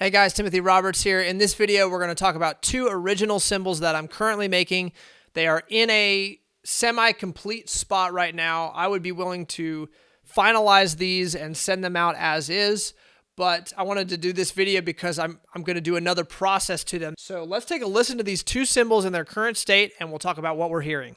Hey guys, Timothy Roberts here. In this video, we're going to talk about two original cymbals that I'm currently making. They are in a semi-complete spot right now. I would be willing to finalize these and send them out as is, but I wanted to do this video because I'm going to do another process to them. So let's take a listen to these two cymbals in their current state, and we'll talk about what we're hearing.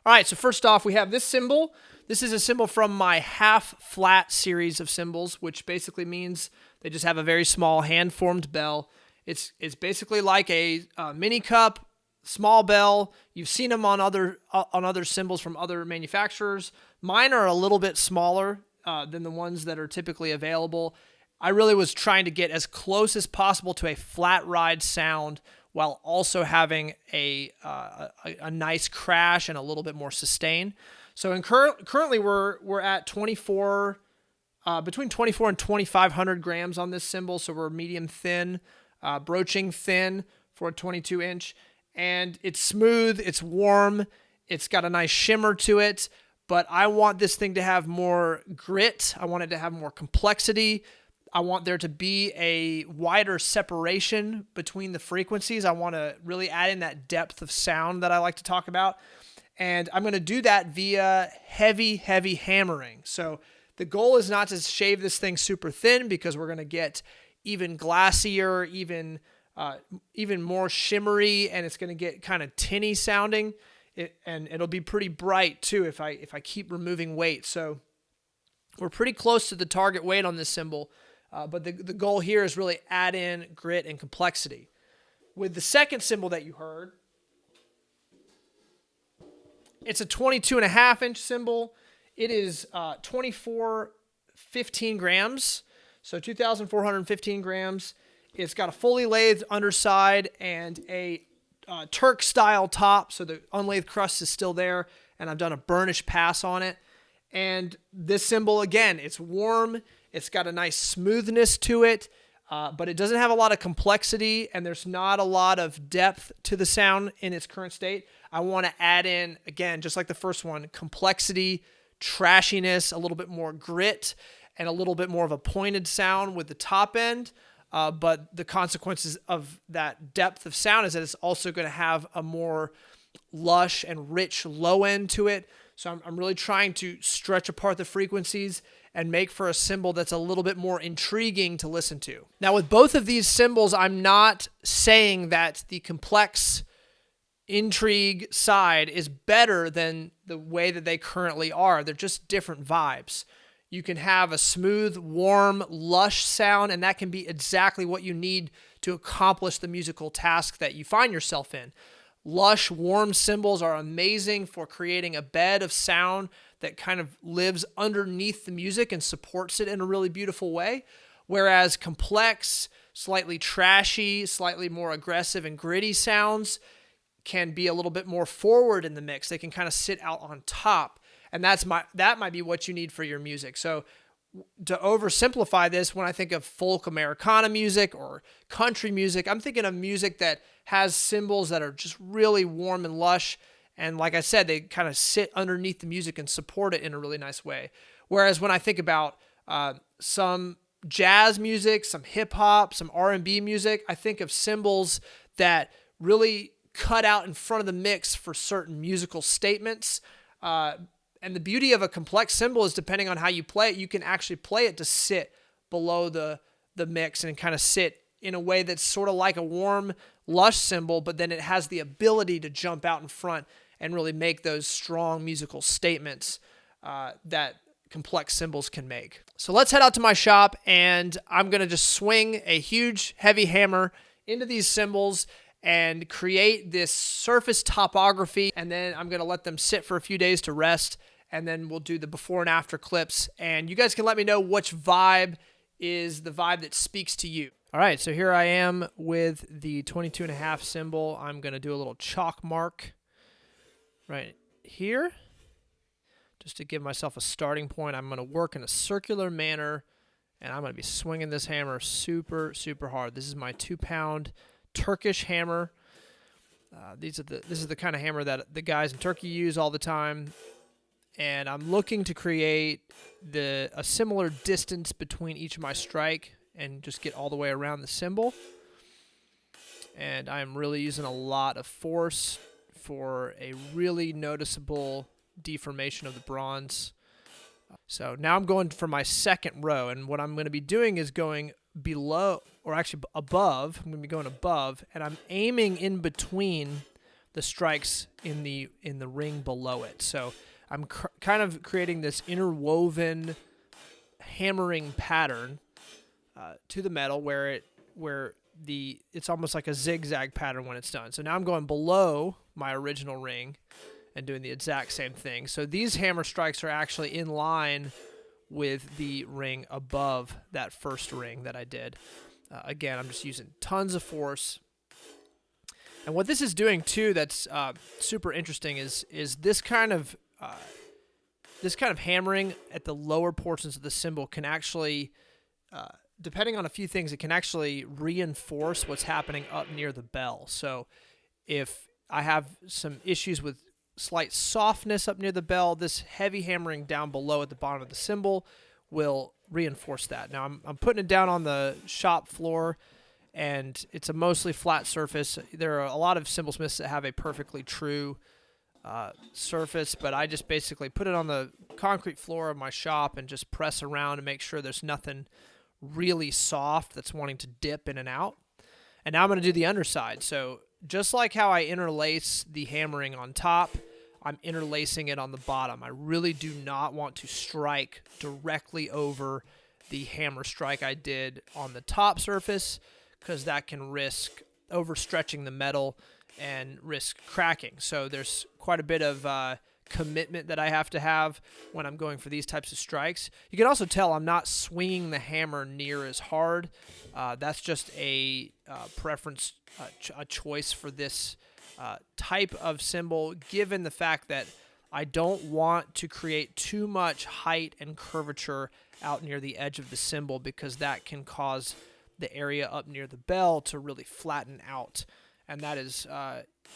All right, so first off, we have this cymbal. This is a cymbal from my half-flat series of cymbals, which basically means they just have a very small hand-formed bell. It's basically like a mini cup, small bell. You've seen them on other cymbals from other manufacturers. Mine are a little bit smaller than the ones that are typically available. I really was trying to get as close as possible to a flat ride sound while also having a nice crash and a little bit more sustain. So currently we're at 24, between 24 and 2,500 grams on this cymbal. So we're medium thin, broaching thin for a 22 inch, and it's smooth, it's warm, it's got a nice shimmer to it, but I want this thing to have more grit. I want it to have more complexity. I want there to be a wider separation between the frequencies. I want to really add in that depth of sound that I like to talk about. And I'm going to do that via heavy hammering. So the goal is not to shave this thing super thin, because we're going to get even glassier, even more shimmery, and it's going to get kind of tinny sounding. And it'll be pretty bright too if I keep removing weight. So we're pretty close to the target weight on this cymbal. But the goal here is really add in grit and complexity. With the second cymbal that you heard, it's a 22.5 inch cymbal. It is 2,415 grams, so 2,415 grams. It's got a fully lathed underside and a Turk style top, so the unlathed crust is still there, and I've done a burnish pass on it. And this cymbal, again, it's warm. It's got a nice smoothness to it, but it doesn't have a lot of complexity, and there's not a lot of depth to the sound in its current state. I want to add in, again, just like the first one, complexity, trashiness, a little bit more grit, and a little bit more of a pointed sound with the top end. But the consequences of that depth of sound is that it's also going to have a more lush and rich low end to it. So I'm really trying to stretch apart the frequencies and make for a cymbal that's a little bit more intriguing to listen to. Now, with both of these cymbals, I'm not saying that the complex intrigue side is better than the way that they currently are. They're just different vibes. You can have a smooth, warm, lush sound, and that can be exactly what you need to accomplish the musical task that you find yourself in. Lush, warm cymbals are amazing for creating a bed of sound that kind of lives underneath the music and supports it in a really beautiful way. Whereas complex, slightly trashy, slightly more aggressive and gritty sounds can be a little bit more forward in the mix. They can kind of sit out on top. And that might be what you need for your music. So to oversimplify this, when I think of folk Americana music or country music, I'm thinking of music that has cymbals that are just really warm and lush. And like I said, they kind of sit underneath the music and support it in a really nice way. Whereas when I think about some jazz music, some hip hop, some R&B music, I think of cymbals that really cut out in front of the mix for certain musical statements. And the beauty of a complex cymbal is, depending on how you play it, you can actually play it to sit below the mix and kind of sit in a way that's sort of like a warm, lush cymbal, but then it has the ability to jump out in front and really make those strong musical statements that complex cymbals can make. So let's head out to my shop, and I'm going to just swing a huge, heavy hammer into these cymbals and create this surface topography, and then I'm going to let them sit for a few days to rest, and then we'll do the before and after clips, and you guys can let me know which vibe is the vibe that speaks to you. All right, so here I am with the 22.5 cymbal. I'm going to do a little chalk mark right here, just to give myself a starting point. I'm going to work in a circular manner, and I'm going to be swinging this hammer super, super hard. This is my 2-pound Turkish hammer. This is the kind of hammer that the guys in Turkey use all the time, and I'm looking to create a similar distance between each of my strike and just get all the way around the cymbal. And I'm really using a lot of force for a really noticeable deformation of the bronze. So now I'm going for my second row, and what I'm going to be doing is going below, or actually above. I'm going to be going above, and I'm aiming in between the strikes in the ring below it. So I'm kind of creating this interwoven hammering pattern to the metal where it's almost like a zigzag pattern when it's done. So now I'm going below my original ring and doing the exact same thing. So these hammer strikes are actually in line with the ring above that first ring that I did. Again, I'm just using tons of force. And what this is doing too that's super interesting is this kind of hammering at the lower portions of the cymbal can actually, depending on a few things, it can actually reinforce what's happening up near the bell. So if I have some issues with slight softness up near the bell, this heavy hammering down below at the bottom of the cymbal will reinforce that. Now I'm putting it down on the shop floor, and it's a mostly flat surface. There are a lot of cymbal smiths that have a perfectly true surface, but I just basically put it on the concrete floor of my shop and just press around to make sure there's nothing really soft that's wanting to dip in and out. And now I'm going to do the underside. So just like how I interlace the hammering on top, I'm interlacing it on the bottom. I really do not want to strike directly over the hammer strike I did on the top surface, because that can risk overstretching the metal and risk cracking. So there's quite a bit of commitment that I have to have when I'm going for these types of strikes. You can also tell I'm not swinging the hammer near as hard. That's just a preference, a choice for this type of cymbal, given the fact that I don't want to create too much height and curvature out near the edge of the cymbal, because that can cause the area up near the bell to really flatten out. And that is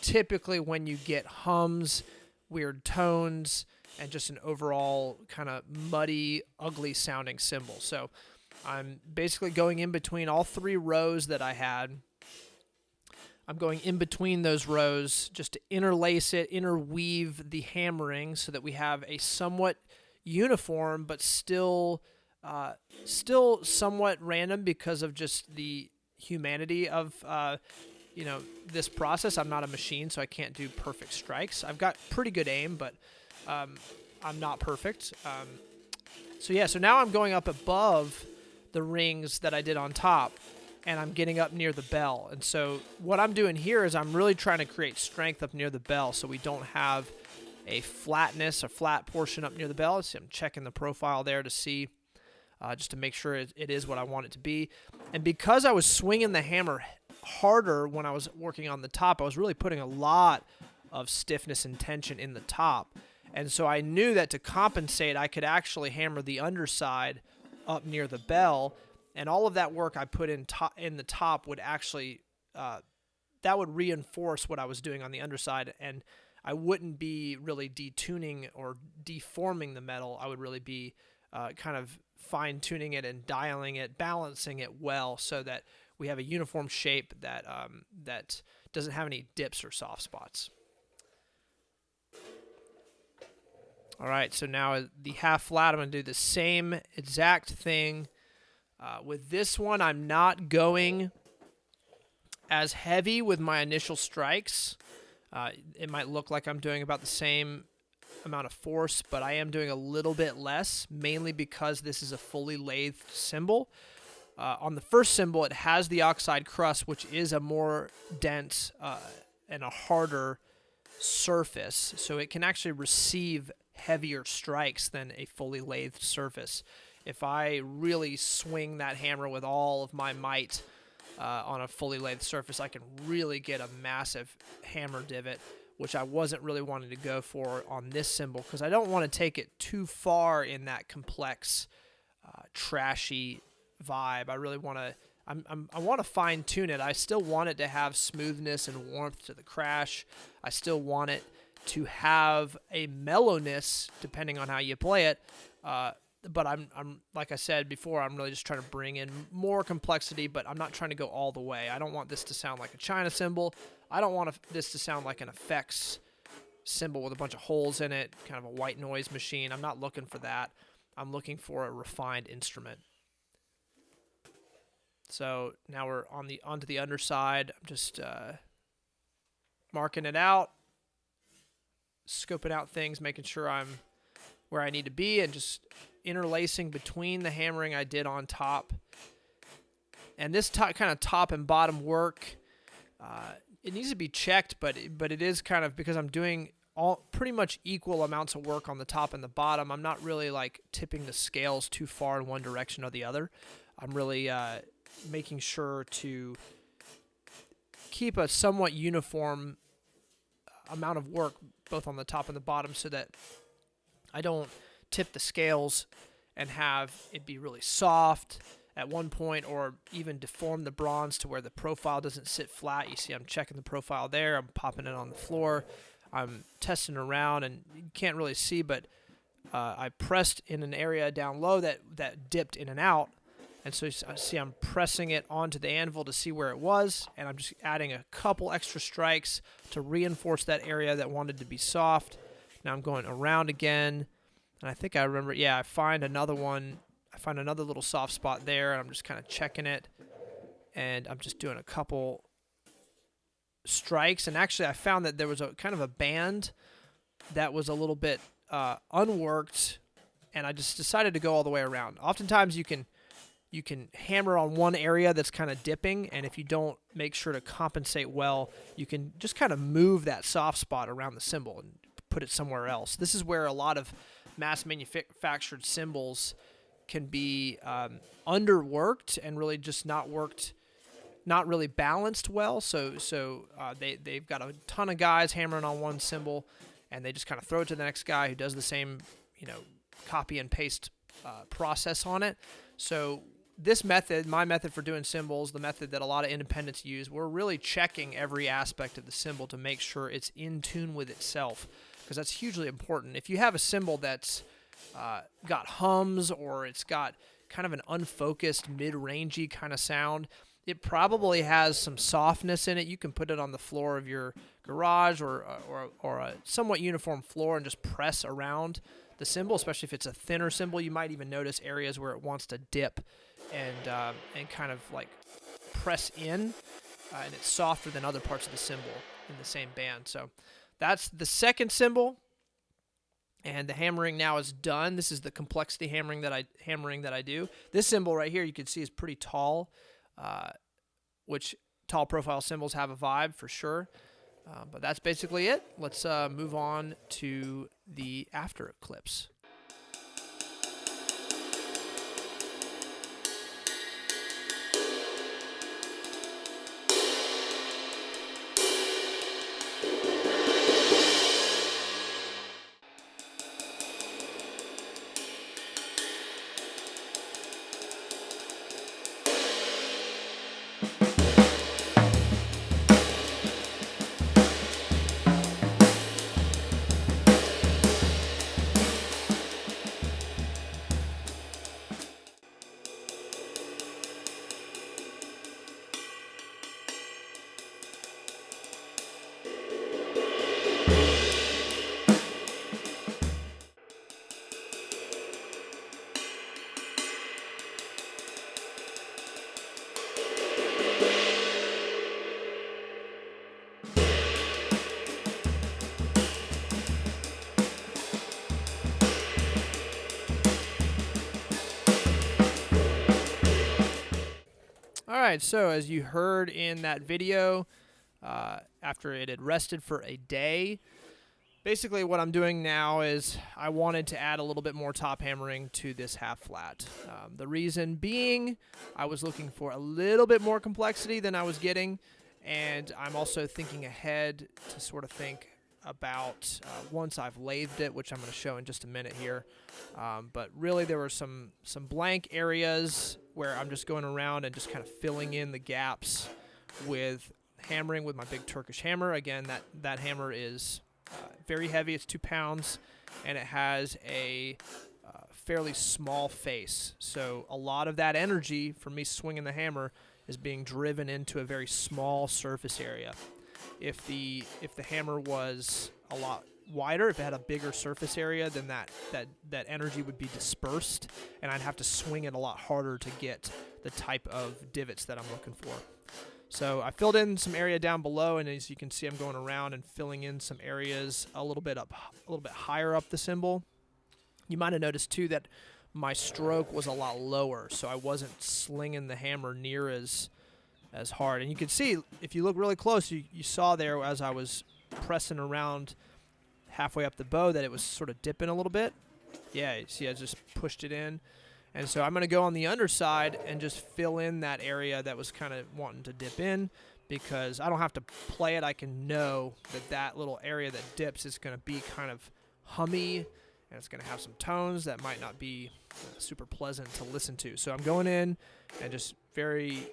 typically when you get hums, weird tones, and just an overall kind of muddy, ugly sounding cymbal. So I'm basically going in between all 3 rows that I had. I'm going in between those rows just to interlace it, interweave the hammering so that we have a somewhat uniform but still somewhat random because of just the humanity of this process. I'm not a machine, so I can't do perfect strikes. I've got pretty good aim, but I'm not perfect. So now I'm going up above the rings that I did on top, and I'm getting up near the bell. And so what I'm doing here is I'm really trying to create strength up near the bell so we don't have a flat portion up near the bell. So I'm checking the profile there to see, just to make sure it is what I want it to be. And because I was swinging the hammer harder when I was working on the top, I was really putting a lot of stiffness and tension in the top. And so I knew that to compensate, I could actually hammer the underside up near the bell, and all of that work I put in the top would actually, that would reinforce what I was doing on the underside, and I wouldn't be really detuning or deforming the metal. I would really be kind of fine-tuning it and dialing it, balancing it well so that we have a uniform shape that that doesn't have any dips or soft spots. All right, so now the half flat, I'm going to do the same exact thing. With this one, I'm not going as heavy with my initial strikes. It might look like I'm doing about the same amount of force, but I am doing a little bit less, mainly because this is a fully lathed cymbal. On the first cymbal, it has the oxide crust, which is a more dense and a harder surface, so it can actually receive heavier strikes than a fully lathed surface. If I really swing that hammer with all of my might on a fully lathed surface, I can really get a massive hammer divot, which I wasn't really wanting to go for on this cymbal because I don't want to take it too far in that complex, trashy vibe. I really want to. I want to fine tune it. I still want it to have smoothness and warmth to the crash. I still want it to have a mellowness, depending on how you play it. But I'm like I said before, I'm really just trying to bring in more complexity, but I'm not trying to go all the way. I don't want this to sound like a China cymbal. I don't want this to sound like an effects cymbal with a bunch of holes in it, kind of a white noise machine. I'm not looking for that. I'm looking for a refined instrument. So now we're onto the underside. I'm just marking it out, scoping out things, making sure I'm where I need to be, and just interlacing between the hammering I did on top. And this kind of top and bottom work, it needs to be checked, but it is kind of, because I'm doing pretty much equal amounts of work on the top and the bottom. I'm not really like tipping the scales too far in one direction or the other. I'm really making sure to keep a somewhat uniform amount of work both on the top and the bottom, so that I don't tip the scales and have it be really soft at one point, or even deform the bronze to where the profile doesn't sit flat. You see I'm checking the profile there. I'm popping it on the floor. I'm testing around, and you can't really see, but I pressed in an area down low that dipped in and out. And so I see I'm pressing it onto the anvil to see where it was, and I'm just adding a couple extra strikes to reinforce that area that wanted to be soft. Now I'm going around again, and I think I remember, I find another one. I find another little soft spot there, and I'm just kind of checking it, and I'm just doing a couple strikes. And actually I found that there was a kind of a band that was a little bit unworked, and I just decided to go all the way around. Oftentimes you can hammer on one area that's kind of dipping, and if you don't make sure to compensate well, you can just kind of move that soft spot around the cymbal and put it somewhere else. This is where a lot of mass manufactured cymbals can be underworked and really just not really balanced well. So they've got a ton of guys hammering on one cymbal, and they just kind of throw it to the next guy who does the same, copy and paste process on it. So this method, my method for doing cymbals, the method that a lot of independents use, we're really checking every aspect of the cymbal to make sure it's in tune with itself, because that's hugely important. If you have a cymbal that's got hums, or it's got kind of an unfocused, mid-rangey kind of sound, it probably has some softness in it. You can put it on the floor of your garage or a somewhat uniform floor and just press around the cymbal, especially if it's a thinner cymbal. You might even notice areas where it wants to dip and kind of like press in, and it's softer than other parts of the cymbal in the same band. So that's the second cymbal, and the hammering now is done. This is the complexity hammering that I do. This cymbal right here, you can see, is pretty tall, which tall profile cymbals have a vibe for sure. But that's basically it. Let's move on to the after clips. right, so as you heard in that video, after it had rested for a day, basically what I'm doing now is I wanted to add a little bit more top hammering to this half flat. The reason being I was looking for a little bit more complexity than I was getting, and I'm also thinking ahead to sort of think about once I've lathed it, which I'm going to show in just a minute here. But really there were some blank areas where I'm just going around and just kind of filling in the gaps with hammering with my big Turkish hammer. Again, that hammer is very heavy. It's 2 pounds, and it has a fairly small face. So a lot of that energy from me swinging the hammer is being driven into a very small surface area. If the hammer was a lot wider, if it had a bigger surface area, then that energy would be dispersed, and I'd have to swing it a lot harder to get the type of divots that I'm looking for. So I filled in some area down below, and as you can see, I'm going around and filling in some areas a little bit higher up the cymbal. You might have noticed too that my stroke was a lot lower, so I wasn't slinging the hammer near as hard. And you can see, if you look really close, you saw there as I was pressing around halfway up the bow that it was sort of dipping a little bit. Yeah, you see I just pushed it in. And so I'm going to go on the underside and just fill in that area that was kind of wanting to dip in, because I don't have to play it. I can know that little area that dips is going to be kind of hummy, and it's going to have some tones that might not be super pleasant to listen to. So I'm going in and just very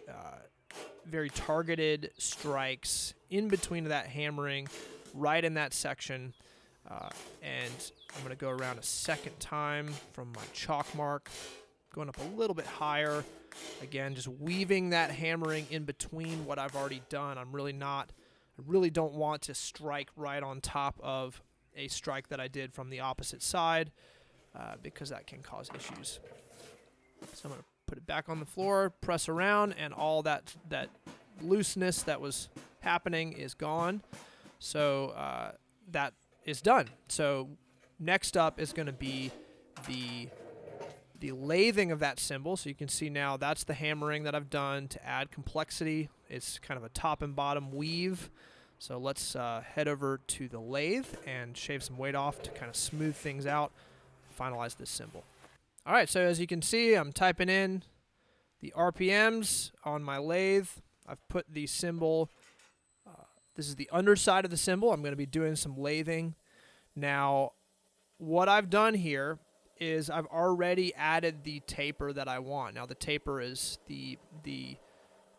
targeted strikes in between that hammering, right in that section. And I'm going to go around a second time from my chalk mark, going up a little bit higher. Again, just weaving that hammering in between what I've already done. I really don't want to strike right on top of a strike that I did from the opposite side, because that can cause issues. So I'm going to put it back on the floor, press around, and all that looseness that was happening is gone. So that is done. So next up is going to be the lathing of that cymbal. So you can see now that's the hammering that I've done to add complexity. It's kind of a top and bottom weave. So let's head over to the lathe and shave some weight off to kind of smooth things out, finalize this cymbal. All right, so as you can see, I'm typing in the RPMs on my lathe. I've put the cymbal, this is the underside of the cymbal. I'm going to be doing some lathing. Now, what I've done here is I've already added the taper that I want. Now, the taper is the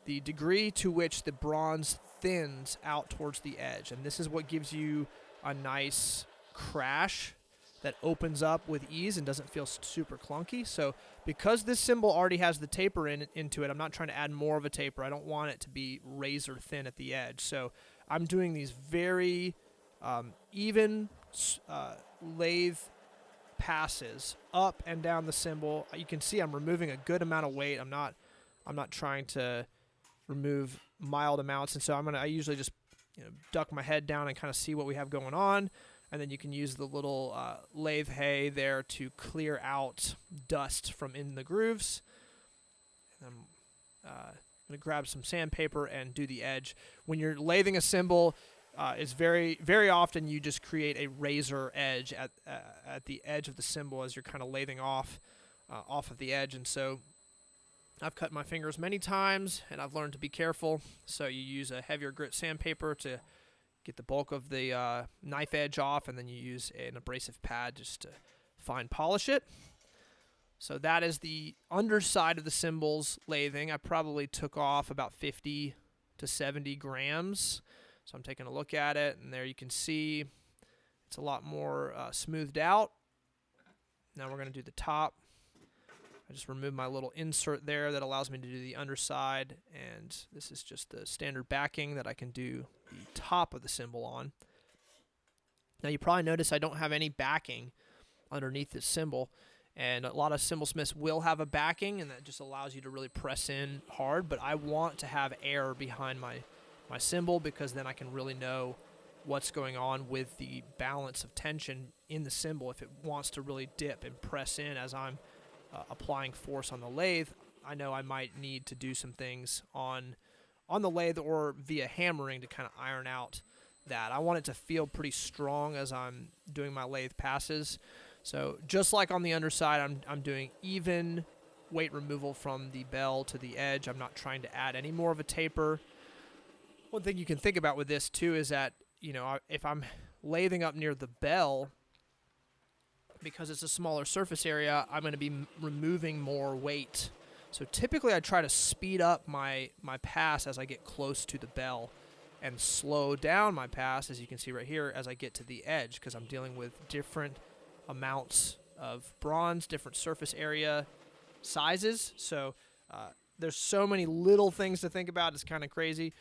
degree to which the bronze thins out towards the edge, and this is what gives you a nice crash that opens up with ease and doesn't feel super clunky. So because this cymbal already has the taper into it, I'm not trying to add more of a taper. I don't want it to be razor thin at the edge. So I'm doing these very even lathe passes up and down the cymbal. You can see I'm removing a good amount of weight. I'm not trying to remove mild amounts, and so I usually just duck my head down and kind of see what we have going on, and then you can use the little lathe hay there to clear out dust from in the grooves. And I'm going to grab some sandpaper and do the edge. When you're lathing a cymbal, it's very, very often you just create a razor edge at the edge of the cymbal as you're kind of lathing off of the edge. And so I've cut my fingers many times, and I've learned to be careful. So you use a heavier grit sandpaper to get the bulk of the knife edge off, and then you use an abrasive pad just to fine polish it. So that is the underside of the cymbals lathing. I probably took off about 50 to 70 grams. So I'm taking a look at it, and there you can see it's a lot more smoothed out. Now we're going to do the top. I just removed my little insert there that allows me to do the underside, and this is just the standard backing that I can do the top of the cymbal on. Now you probably notice I don't have any backing underneath this cymbal, and a lot of cymbal smiths will have a backing, and that just allows you to really press in hard, but I want to have air behind my cymbal, because then I can really know what's going on with the balance of tension in the cymbal. If it wants to really dip and press in as I'm applying force on the lathe, I know I might need to do some things on the lathe or via hammering to kind of iron out that. I want it to feel pretty strong as I'm doing my lathe passes. So just like on the underside, I'm doing even weight removal from the bell to the edge. I'm not trying to add any more of a taper. One thing you can think about with this too is that, if I'm lathing up near the bell, because it's a smaller surface area, I'm going to be removing more weight. So typically I try to speed up my pass as I get close to the bell and slow down my pass, as you can see right here, as I get to the edge, because I'm dealing with different amounts of bronze, different surface area sizes. So there's so many little things to think about. It's kind of crazy.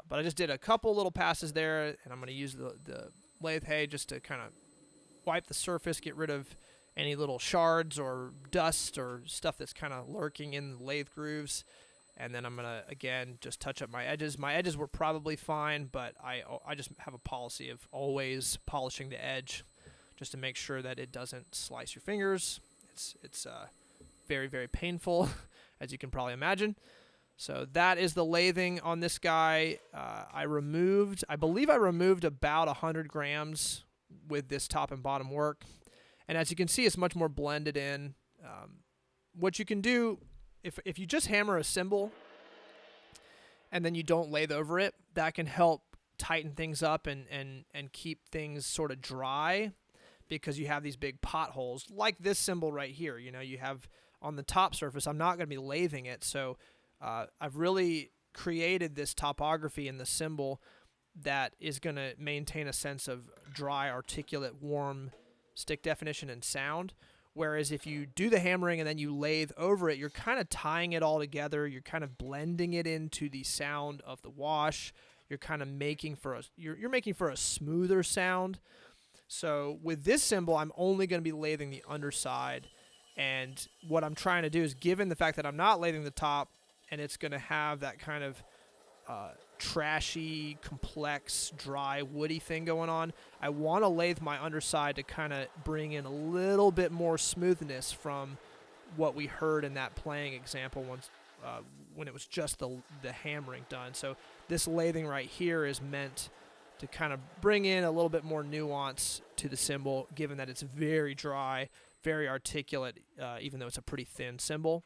But I just did a couple little passes there, and I'm going to use the lathe hay just to kind of wipe the surface, get rid of any little shards or dust or stuff that's kind of lurking in the lathe grooves. And then I'm going to, again, just touch up my edges. My edges were probably fine, but I just have a policy of always polishing the edge just to make sure that it doesn't slice your fingers. It's very, very painful, as you can probably imagine. So that is the lathing on this guy. I believe I removed about 100 grams with this top and bottom work. And as you can see, it's much more blended in. What you can do, if you just hammer a cymbal and then you don't lathe over it, that can help tighten things up and keep things sort of dry, because you have these big potholes like this cymbal right here. You have on the top surface, I'm not going to be lathing it. So I've really created this topography in the cymbal that is going to maintain a sense of dry, articulate, warm stick definition and sound. Whereas if you do the hammering and then you lathe over it, you're kind of tying it all together. You're kind of blending it into the sound of the wash. You're kind of making for a smoother sound. So with this cymbal, I'm only going to be lathing the underside. And what I'm trying to do is, given the fact that I'm not lathing the top, and it's going to have that kind of trashy, complex, dry, woody thing going on, I want to lathe my underside to kind of bring in a little bit more smoothness from what we heard in that playing example once when it was just the hammering done. So this lathing right here is meant to kind of bring in a little bit more nuance to the cymbal, given that it's very dry, very articulate, even though it's a pretty thin cymbal.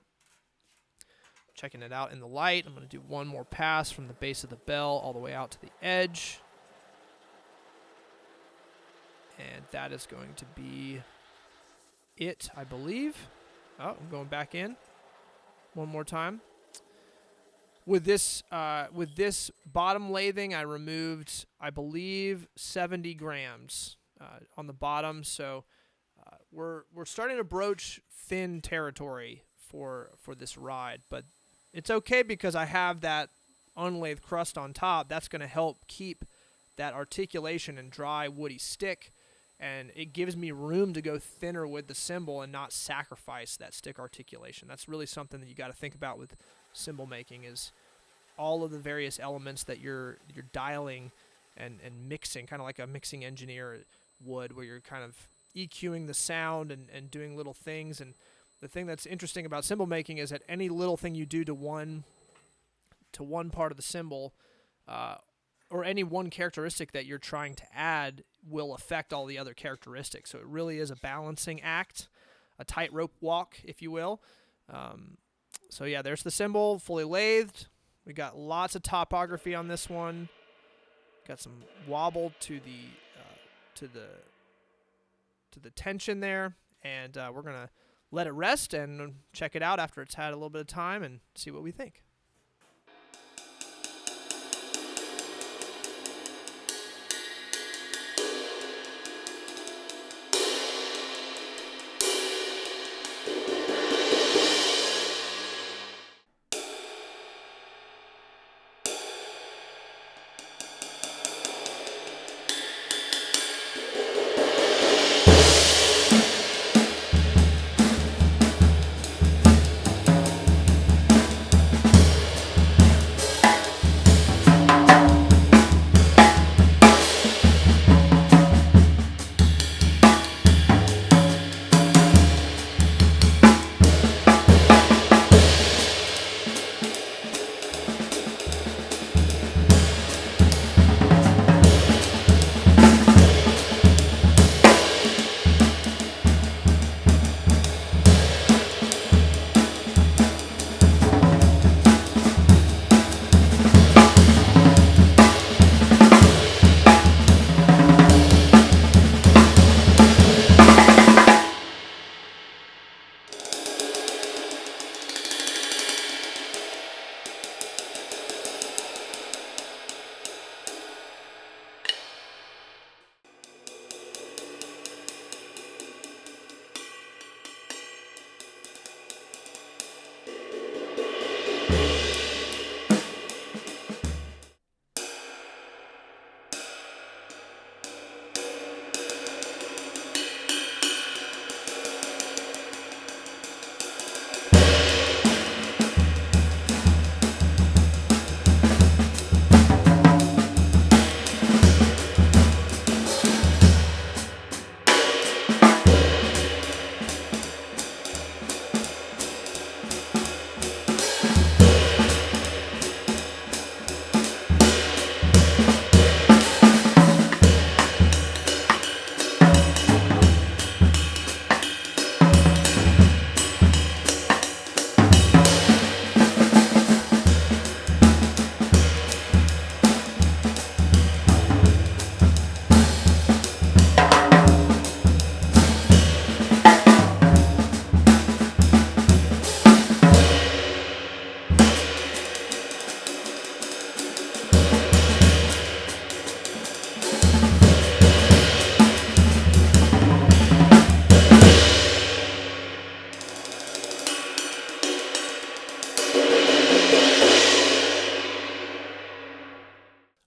Checking it out in the light. I'm going to do one more pass from the base of the bell all the way out to the edge. And that is going to be it, I believe. Oh, I'm going back in one more time. With this bottom lathing, I removed, I believe, 70 grams on the bottom. So we're starting to broach thin territory for this ride, but it's okay because I have that unlathed crust on top. That's going to help keep that articulation and dry, woody stick, and it gives me room to go thinner with the cymbal and not sacrifice that stick articulation. That's really something that you got to think about with cymbal making, is all of the various elements that you're dialing and mixing, kind of like a mixing engineer would, where you're kind of EQing the sound and doing little things. And the thing that's interesting about cymbal making is that any little thing you do to one part of the cymbal, or any one characteristic that you're trying to add, will affect all the other characteristics. So it really is a balancing act, a tightrope walk, if you will. So yeah, there's the cymbal, fully lathed. We got lots of topography on this one. Got some wobble to the tension there, and we're gonna let it rest and check it out after it's had a little bit of time and see what we think.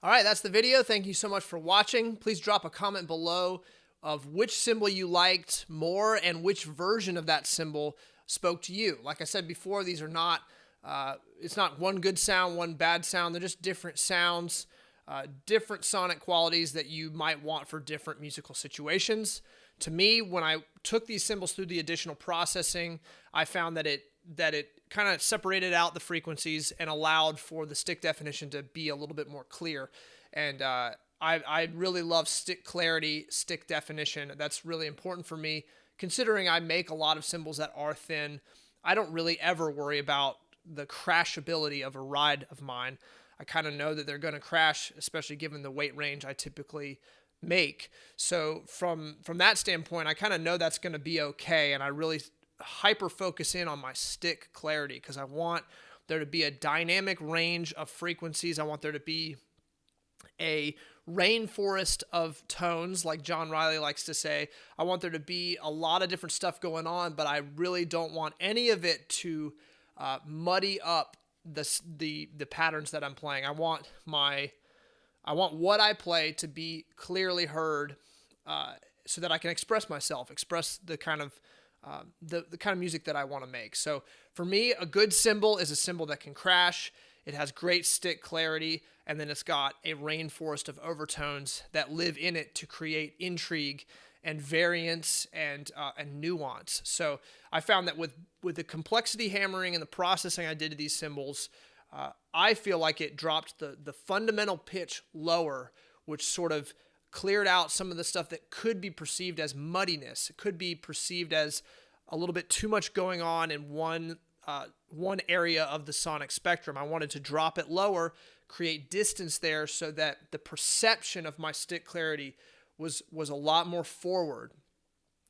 All right, that's the video. Thank you so much for watching. Please drop a comment below of which cymbal you liked more and which version of that cymbal spoke to you. Like I said before, these are not, it's not one good sound, one bad sound. They're just different sounds, different sonic qualities that you might want for different musical situations. To me, when I took these cymbals through the additional processing, I found that it kind of separated out the frequencies and allowed for the stick definition to be a little bit more clear. And I really love stick clarity, stick definition. That's really important for me. Considering I make a lot of cymbals that are thin, I don't really ever worry about the crashability of a ride of mine. I kind of know that they're going to crash, especially given the weight range I typically make. So from that standpoint, I kind of know that's going to be okay, and I really hyper focus in on my stick clarity because I want there to be a dynamic range of frequencies. I want there to be a rainforest of tones, like John Riley likes to say. I want there to be a lot of different stuff going on, but I really don't want any of it to muddy up the patterns that I'm playing. I want what I play to be clearly heard, so that I can express myself, express the kind of music that I want to make. So for me, a good cymbal is a cymbal that can crash. It has great stick clarity, and then it's got a rainforest of overtones that live in it to create intrigue and variance and nuance. So I found that with the complexity hammering and the processing I did to these cymbals, I feel like it dropped the fundamental pitch lower, which sort of cleared out some of the stuff that could be perceived as muddiness. It could be perceived as a little bit too much going on in one area of the sonic spectrum. I wanted to drop it lower, create distance there so that the perception of my stick clarity was a lot more forward.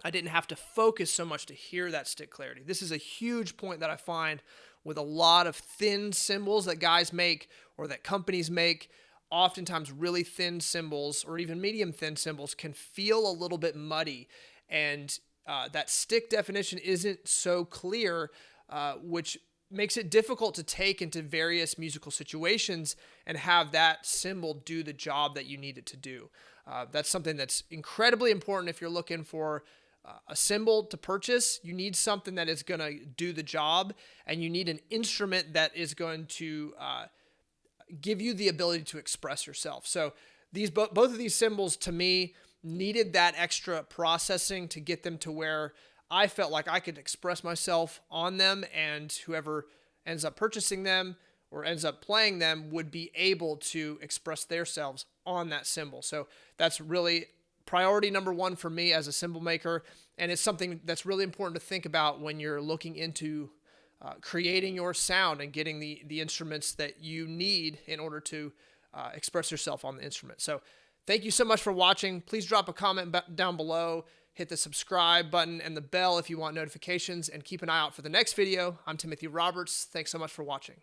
I didn't have to focus so much to hear that stick clarity. This is a huge point that I find with a lot of thin cymbals that guys make or that companies make. Oftentimes really thin cymbals or even medium thin cymbals can feel a little bit muddy, and that stick definition isn't so clear, which makes it difficult to take into various musical situations and have that cymbal do the job that you need it to do. That's something that's incredibly important if you're looking for a cymbal to purchase. You need something that is going to do the job, and you need an instrument that is going to give you the ability to express yourself. So both of these cymbals to me needed that extra processing to get them to where I felt like I could express myself on them, and whoever ends up purchasing them or ends up playing them would be able to express themselves on that cymbal. So that's really priority number one for me as a cymbal maker, and it's something that's really important to think about when you're looking into creating your sound and getting the instruments that you need in order to express yourself on the instrument. So thank you so much for watching. Please drop a comment down below. Hit the subscribe button and the bell if you want notifications, and keep an eye out for the next video. I'm Timothy Roberts. Thanks so much for watching.